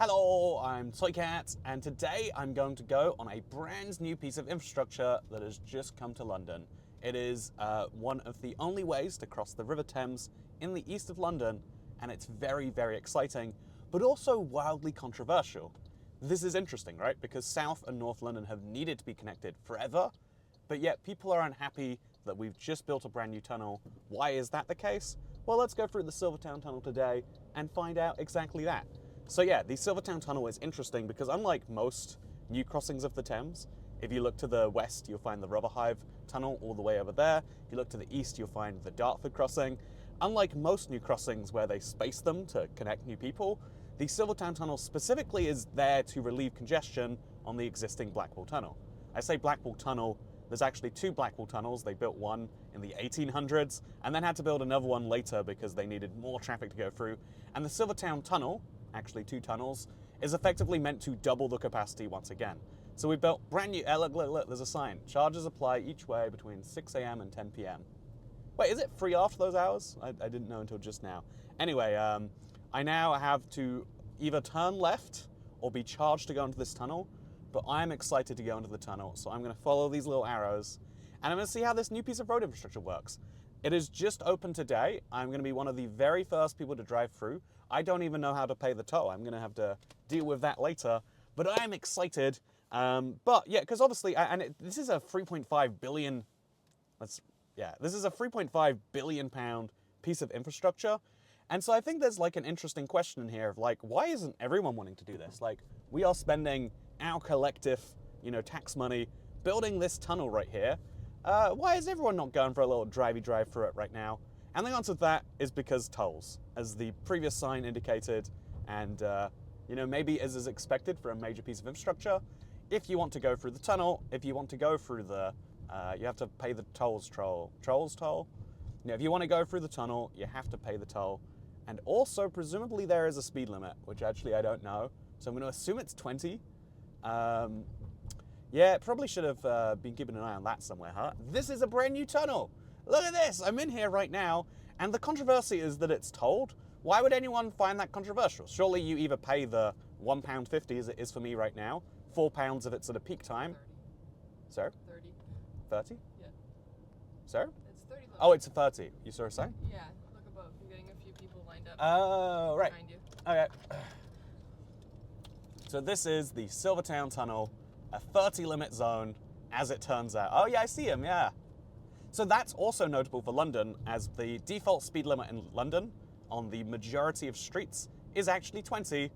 Hello, I'm Toycat, and today I'm going to go on a brand new piece of infrastructure that has just come to London. It is one of the only ways to cross the River Thames in the east of London, and it's very, very exciting, but also wildly controversial. This is interesting, right? Because South and North London have needed to be connected forever, but yet people are unhappy that we've just built a brand new tunnel. Why is that the case? Well, let's go through the Silvertown tunnel today and find out exactly that. So yeah, the Silvertown tunnel is interesting because unlike most new crossings of the Thames, if you look to the west, you'll find the Rotherhithe tunnel all the way over there. If you look to the east, you'll find the Dartford crossing. Unlike most new crossings where they space them to connect new people, the Silvertown tunnel specifically is there to relieve congestion on the existing Blackwall tunnel. I say Blackwall tunnel, there's actually two Blackwall tunnels. They built one in the 1800s and then had to build another one later because they needed more traffic to go through. And the Silvertown tunnel, actually two tunnels, is effectively meant to double the capacity once again. So we built brand new, look, there's a sign. Charges apply each way between 6 a.m. and 10 p.m. Wait, is it free after those hours? I didn't know until just now. Anyway, I now have to either turn left or be charged to go into this tunnel, but I'm excited to go into the tunnel, so I'm going to follow these little arrows, and I'm going to see how this new piece of road infrastructure works. It is just open today. I'm going to be one of the very first people to drive through. I don't even know how to pay the toll. I'm going to have to deal with that later, but I'm excited. But yeah, because obviously, this is a 3.5 billion, this is a 3.5 billion pound piece of infrastructure. And so I think there's like an interesting question here of like, why isn't everyone wanting to do this? Like, we are spending our collective, tax money building this tunnel right here. Why is everyone not going for a little drivey drive through it right now? And the answer to that is because tolls, as the previous sign indicated, and maybe as is expected for a major piece of infrastructure, if you want to go through the tunnel, if you want to go through the, you have to pay the tolls toll. If you want to go through the tunnel, you have to pay the toll. And also, presumably there is a speed limit, which actually I don't know. So I'm going to assume it's 20. Yeah, probably should have been keeping an eye on that somewhere, huh? This is a brand new tunnel. Look at this, I'm in here right now, and the controversy is that it's tolled. Why would anyone find that controversial? Surely you either pay the £1.50 as it is for me right now, £4 if it's at a peak time. 30. Sir? 30. 30? Yeah. Sir? It's 30. Oh, it's a 30. You saw a sign? Yeah, look above. You're getting a few people lined up. Oh, right. Behind you. Okay. So this is the Silvertown tunnel, a 30 limit zone, as it turns out. Oh yeah, I see him, yeah. So that's also notable for London, as the default speed limit in London on the majority of streets is actually 20,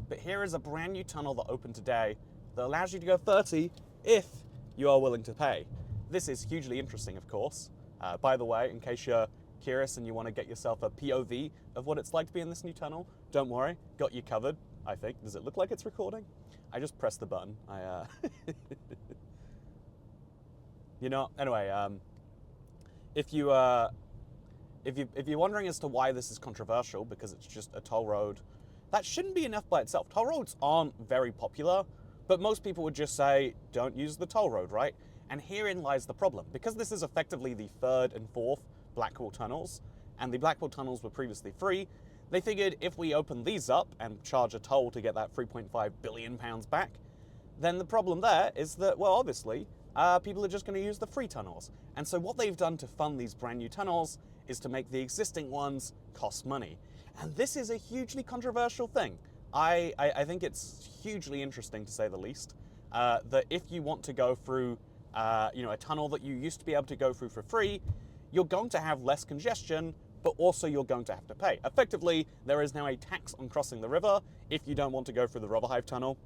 but here is a brand new tunnel that opened today that allows you to go 30 if you are willing to pay. This is hugely interesting, of course. By the way, in case you're curious and you want to get yourself a POV of what it's like to be in this new tunnel, don't worry, got you covered, I think. Does it look like it's recording? I just pressed the button. Anyway, if you're wondering as to why this is controversial, because it's just a toll road, that shouldn't be enough by itself. Toll roads aren't very popular, but most people would just say, don't use the toll road, right? And herein lies the problem. Because this is effectively the third and fourth Blackwall tunnels, and the Blackwall tunnels were previously free, they figured if we open these up and charge a toll to get that £3.5 billion back, then the problem there is that, well, obviously, people are just going to use the free tunnels. And so what they've done to fund these brand new tunnels is to make the existing ones cost money. And this is a hugely controversial thing. I think it's hugely interesting, to say the least, that if you want to go through a tunnel that you used to be able to go through for free, you're going to have less congestion, but also you're going to have to pay. Effectively, there is now a tax on crossing the river if you don't want to go through the Rotherhithe tunnel.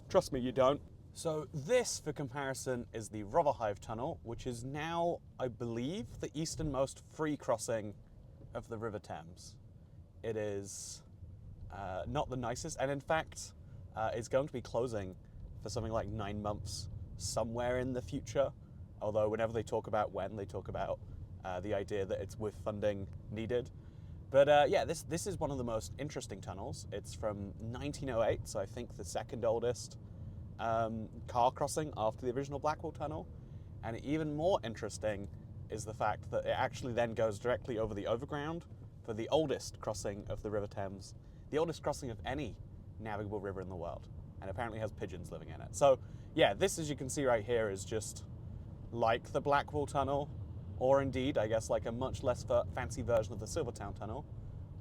Trust me, you don't. So this, for comparison, is the Rotherhithe tunnel, which is now, I believe, the easternmost free crossing of the River Thames. It is not the nicest, and in fact, it's going to be closing for something like 9 months somewhere in the future. Although whenever they talk about when, they talk about the idea that it's with funding needed. But yeah, this is one of the most interesting tunnels. It's from 1908, so I think the second oldest car crossing after the original Blackwall tunnel. And even more interesting is the fact that it actually then goes directly over the overground for the oldest crossing of the River Thames, the oldest crossing of any navigable river in the world, and apparently has pigeons living in it. So yeah, this, as you can see right here, is just like the Blackwall Tunnel, or indeed, I guess, like a much less fancy version of the Silvertown Tunnel.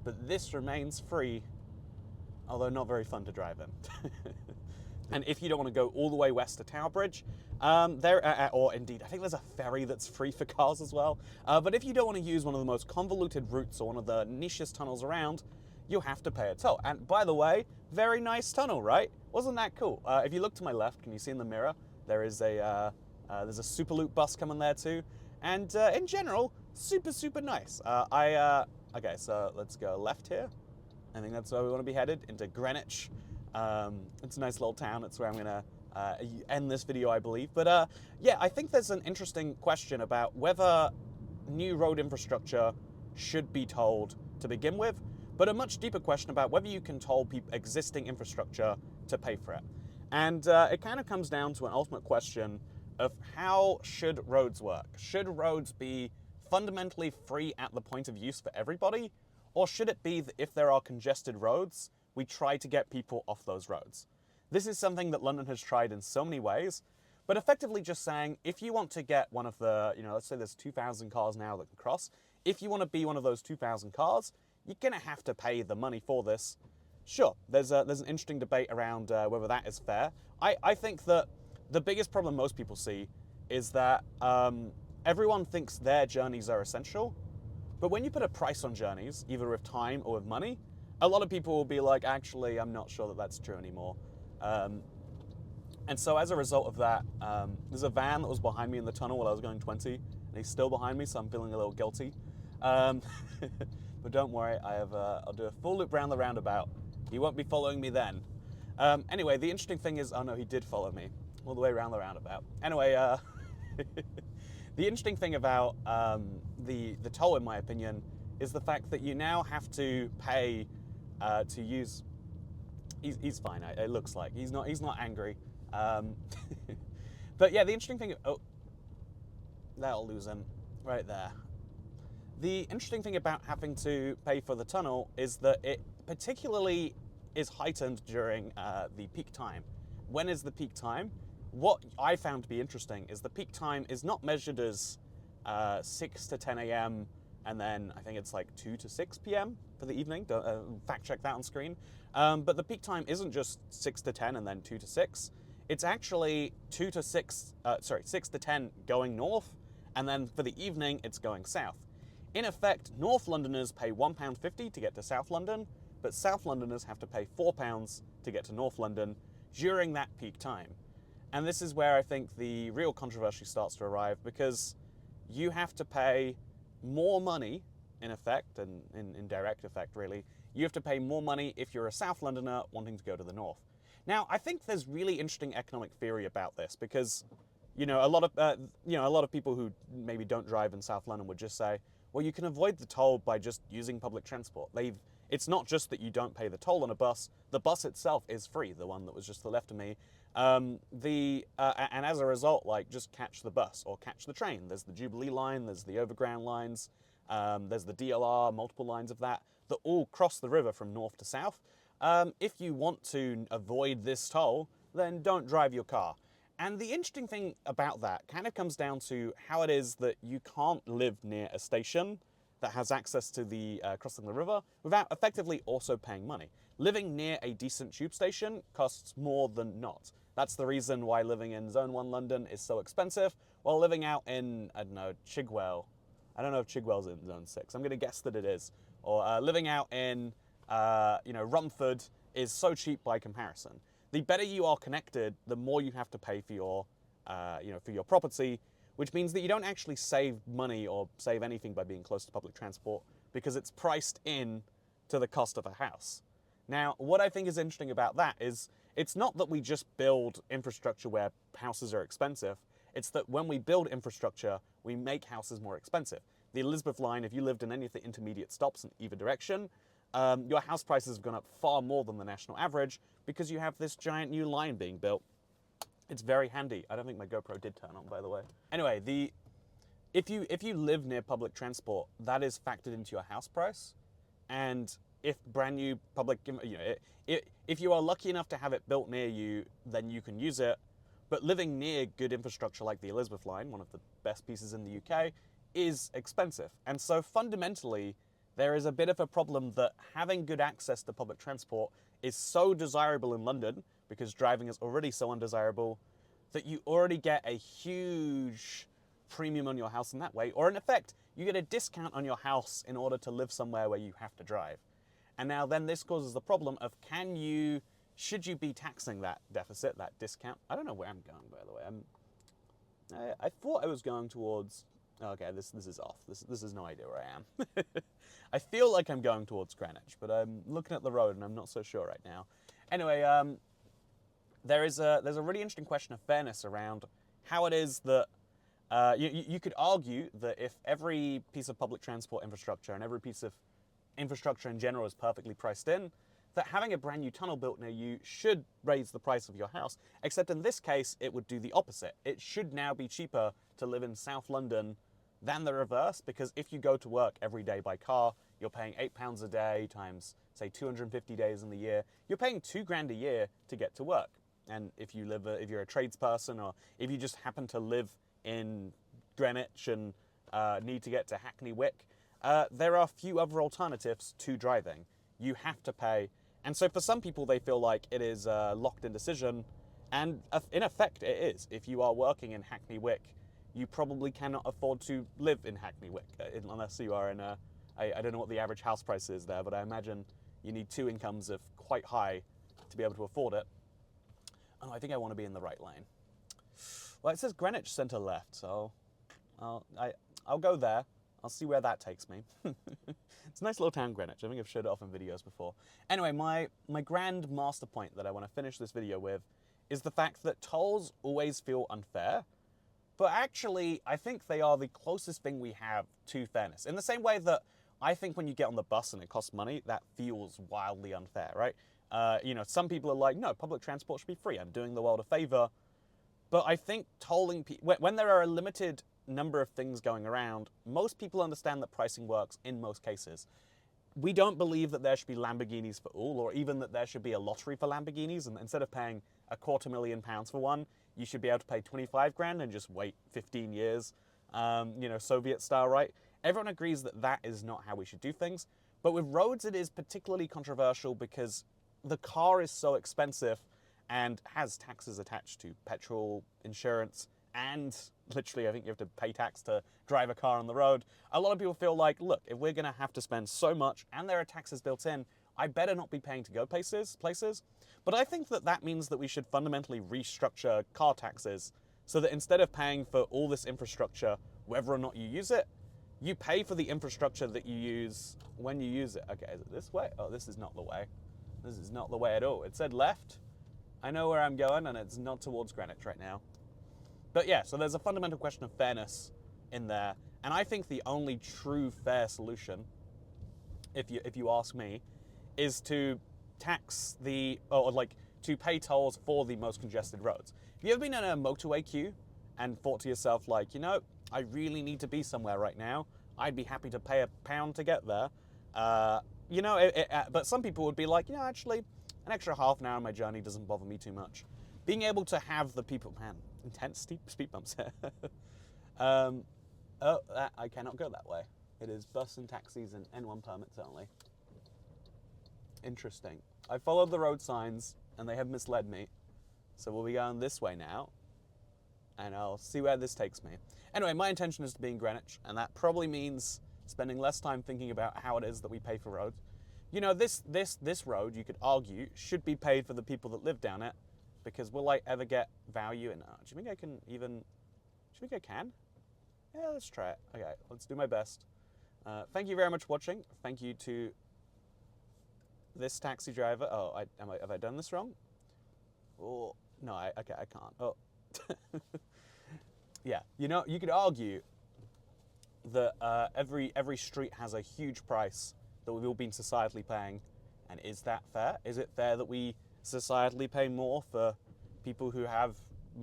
But this remains free, although not very fun to drive in. And if you don't want to go all the way west to Tower Bridge, or indeed, I think there's a ferry that's free for cars as well. But if you don't want to use one of the most convoluted routes or one of the nichest tunnels around, you'll have to pay a toll. And by the way, very nice tunnel, right? Wasn't that cool? If you look to my left, can you see in the mirror, there's a Superloop bus coming there too. And in general, super nice. Okay, so let's go left here. I think that's where we want to be headed, into Greenwich. It's a nice little town. It's where I'm going to end this video, I believe. But yeah, I think there's an interesting question about whether new road infrastructure should be tolled to begin with, but a much deeper question about whether you can toll existing infrastructure to pay for it. And it kind of comes down to an ultimate question of how should roads work? Should roads be fundamentally free at the point of use for everybody? Or should it be that if there are congested roads, we try to get people off those roads? This is something that London has tried in so many ways, but effectively just saying, if you want to get one of the, let's say there's 2,000 cars now that can cross, if you want to be one of those 2,000 cars, you're going to have to pay the money for this. Sure, there's an interesting debate around whether that is fair. I think that the biggest problem most people see is that everyone thinks their journeys are essential, but when you put a price on journeys, either with time or with money, a lot of people will be like, actually, I'm not sure that that's true anymore. And so as a result of that, there's a van that was behind me in the tunnel while I was going 20, and he's still behind me, so I'm feeling a little guilty. But don't worry, I'll do a full loop round the roundabout. He won't be following me then. Anyway, the interesting thing is, oh no, he did follow me all the way around the roundabout. Anyway, the interesting thing about the toll, in my opinion, is the fact that you now have to pay to use. He's fine. It looks like he's not angry. But yeah, the interesting thing. Oh, that'll lose him right there. The interesting thing about having to pay for the tunnel is that it particularly is heightened during the peak time. When is the peak time? What I found to be interesting is the peak time is not measured as 6 to 10 a.m. and then I think it's like 2 to 6 p.m. for the evening. Fact check that on screen. But the peak time isn't just 6 to 10 and then 2 to 6. It's actually 6 to 10 going north, and then for the evening it's going south. In effect, North Londoners pay £1.50 to get to South London, but South Londoners have to pay £4 to get to North London during that peak time. And this is where I think the real controversy starts to arrive, because you have to pay more money, in effect, and in indirect effect really, you have to pay more money if you're a South Londoner wanting to go to the north. Now, I think there's really interesting economic theory about this, because a lot of people who maybe don't drive in South London would just say, well, you can avoid the toll by just using public transport. It's not just that you don't pay the toll on a bus. The bus itself is free, the one that was just to the left of me. And as a result, just catch the bus or catch the train. There's the Jubilee line, there's the overground lines, there's the DLR, multiple lines of that all cross the river from north to south. If you want to avoid this toll, then don't drive your car. And the interesting thing about that kind of comes down to how it is that you can't live near a station that has access to the crossing the river without effectively also paying money. Living near a decent tube station costs more than not. That's the reason why living in Zone 1 London is so expensive, while living out in, I don't know, Chigwell. I don't know if Chigwell's in Zone 6. I'm going to guess that it is. Or living out in, Rumford is so cheap by comparison. The better you are connected, the more you have to pay for your, for your property, which means that you don't actually save money or save anything by being close to public transport, because it's priced in to the cost of a house. Now, what I think is interesting about that is it's not that we just build infrastructure where houses are expensive. It's that when we build infrastructure, we make houses more expensive. The Elizabeth line, if you lived in any of the intermediate stops in either direction, your house prices have gone up far more than the national average because you have this giant new line being built. It's very handy. I don't think my GoPro did turn on, by the way. Anyway, if you live near public transport, that is factored into your house price. And if brand new public, if you are lucky enough to have it built near you, then you can use it. But living near good infrastructure like the Elizabeth line, one of the best pieces in the UK, is expensive. And so fundamentally, there is a bit of a problem that having good access to public transport is so desirable in London, because driving is already so undesirable, that you already get a huge premium on your house in that way. Or in effect, you get a discount on your house in order to live somewhere where you have to drive. And now then this causes the problem of should you be taxing that deficit, that discount? I don't know where I'm going, by the way. I thought I was going towards, okay, this is off. This is no idea where I am. I feel like I'm going towards Greenwich, but I'm looking at the road and I'm not so sure right now. Anyway, there's a really interesting question of fairness around how it is that you could argue that if every piece of public transport infrastructure and every piece of infrastructure in general is perfectly priced in, that having a brand new tunnel built near you should raise the price of your house, except in this case, it would do the opposite. It should now be cheaper to live in South London than the reverse, because if you go to work every day by car, you're paying £8 a day times, say, 250 days in the year. You're paying £2,000 a year to get to work. And if you're a tradesperson, or if you just happen to live in Greenwich and need to get to Hackney Wick, there are few other alternatives to driving. You have to pay. And so for some people, they feel like it is a locked-in decision. And in effect, it is. If you are working in Hackney Wick, you probably cannot afford to live in Hackney Wick, unless you are in I don't know what the average house price is there, but I imagine you need two incomes of quite high to be able to afford it. Oh, I think I want to be in the right lane. Well, it says Greenwich Centre left, so I'll go there. I'll see where that takes me. It's a nice little town, Greenwich. I think I've showed it off in videos before. Anyway, my grand master point that I want to finish this video with is the fact that tolls always feel unfair, but actually I think they are the closest thing we have to fairness. In the same way that I think when you get on the bus and it costs money, that feels wildly unfair, right? Some people are like, no, public transport should be free. I'm doing the world a favor. But I think tolling, when there are a limited number of things going around, most people understand that pricing works in most cases. We don't believe that there should be Lamborghinis for all, or even that there should be a lottery for Lamborghinis, and instead of paying £250,000 for one, you should be able to pay 25 grand and just wait 15 years, Soviet style, right? Everyone agrees that that is not how we should do things. But with roads, it is particularly controversial because the car is so expensive and has taxes attached to petrol, insurance, and literally I think you have to pay tax to drive a car on the road. A lot of people feel like, look, if we're going to have to spend so much and there are taxes built in, I better not be paying to go places. But I think that means that we should fundamentally restructure car taxes so that instead of paying for all this infrastructure, whether or not you use it, you pay for the infrastructure that you use when you use it. Okay, is it this way? Oh, this is not the way. This is not the way at all. It said left. I know where I'm going, and it's not towards Greenwich right now. But yeah, so there's a fundamental question of fairness in there. And I think the only true fair solution, if you ask me, is to tax to pay tolls for the most congested roads. Have you ever been in a motorway queue and thought to yourself, like, I really need to be somewhere right now. I'd be happy to pay £1 to get there. But some people would be like, actually, an extra half an hour on my journey doesn't bother me too much. Being able to have the people, intense speed bumps here. I cannot go that way. It is bus and taxis and N1 permits only. Interesting. I followed the road signs and they have misled me. So we'll be going this way now. And I'll see where this takes me. Anyway, my intention is to be in Greenwich, and that probably means spending less time thinking about how it is that we pay for roads. This road, you could argue, should be paid for the people that live down it, because will I ever get value in it? Do you think I can even... Do you think I can? Yeah, let's try it. Okay, let's do my best. Thank you very much for watching. Thank you to this taxi driver. Oh, have I done this wrong? Oh, no, I can't. Oh. Yeah, you could argue that every street has a huge price that we've all been societally paying, and is that fair? Is it fair that we societally pay more for people who have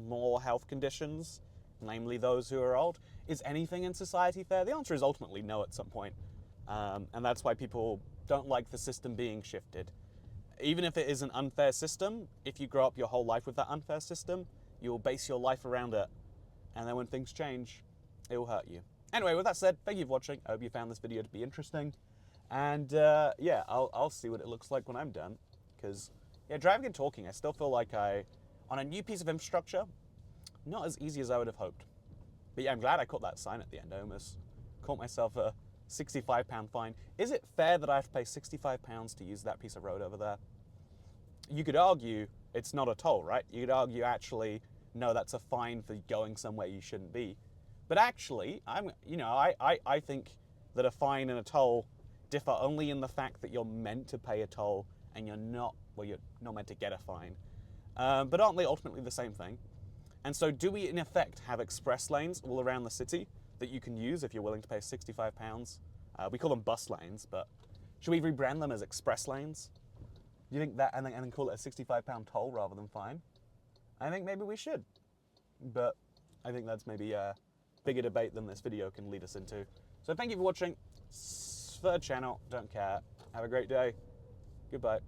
more health conditions, namely those who are old? Is anything in society fair? The answer is ultimately no at some point, and that's why people don't like the system being shifted. Even if it is an unfair system, if you grow up your whole life with that unfair system, you will base your life around it. And then when things change, it will hurt you. Anyway, with that said, thank you for watching. I hope you found this video to be interesting. And yeah, I'll see what it looks like when I'm done. Because, yeah, driving and talking, I still feel like on a new piece of infrastructure, not as easy as I would have hoped. But yeah, I'm glad I caught that sign at the end. I almost caught myself a £65 fine. Is it fair that I have to pay £65 to use that piece of road over there? You could argue it's not a toll, right? You could argue actually, no, that's a fine for going somewhere you shouldn't be. But actually, I think that a fine and a toll differ only in the fact that you're meant to pay a toll and you're not meant to get a fine. But aren't they ultimately the same thing? And so do we in effect have express lanes all around the city that you can use if you're willing to pay £65? We call them bus lanes, but should we rebrand them as express lanes? Do you think that, and then call it a £65 toll rather than fine? I think maybe we should. But I think that's maybe a bigger debate than this video can lead us into. So thank you for watching. Third channel, don't care. Have a great day. Goodbye.